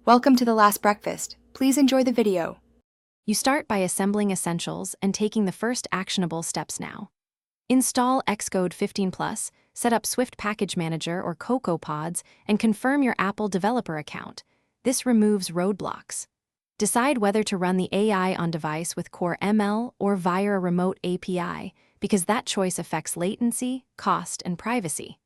Welcome to The Last Breakfast. Please enjoy the video. You start by assembling essentials and taking the first actionable steps now. Install Xcode 15 Plus, set up Swift Package Manager or Cocoa Pods, and confirm your Apple developer account. This removes roadblocks. Decide whether to run the AI on device with Core ML or via a remote API, because that choice affects latency, cost, and privacy.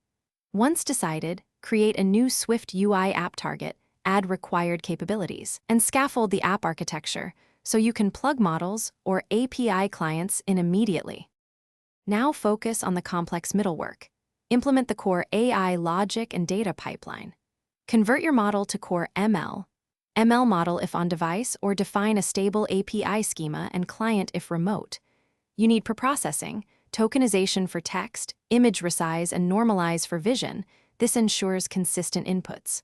Once decided, create a new Swift UI app target, add required capabilities, and scaffold the app architecture so you can plug models or API clients in immediately. Now focus on the complex middlework. Implement the core AI logic and data pipeline. Convert your model to Core ML model if on device, or define a stable API schema and client if remote. You need preprocessing, tokenization for text, image resize, and normalize for vision. This ensures consistent inputs.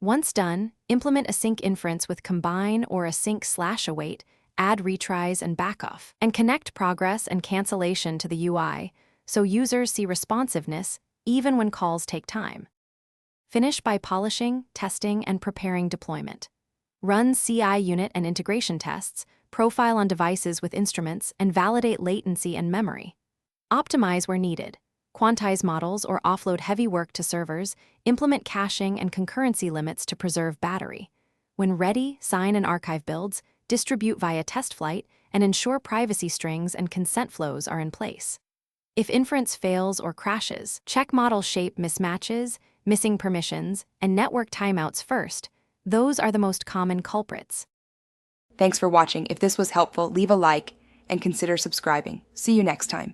Once done, implement async inference with combine or async/await, add retries and backoff, and connect progress and cancellation to the UI so users see responsiveness even when calls take time. Finish by polishing, testing, and preparing deployment. Run CI unit and integration tests, profile on devices with instruments, and validate latency and memory. Optimize where needed. Quantize models or offload heavy work to servers, implement caching and concurrency limits to preserve battery. When ready, sign and archive builds, distribute via test flight, and ensure privacy strings and consent flows are in place. If inference fails or crashes, check model shape mismatches, missing permissions, and network timeouts first. Those are the most common culprits. Thanks for watching. If this was helpful, leave a like and consider subscribing. See you next time.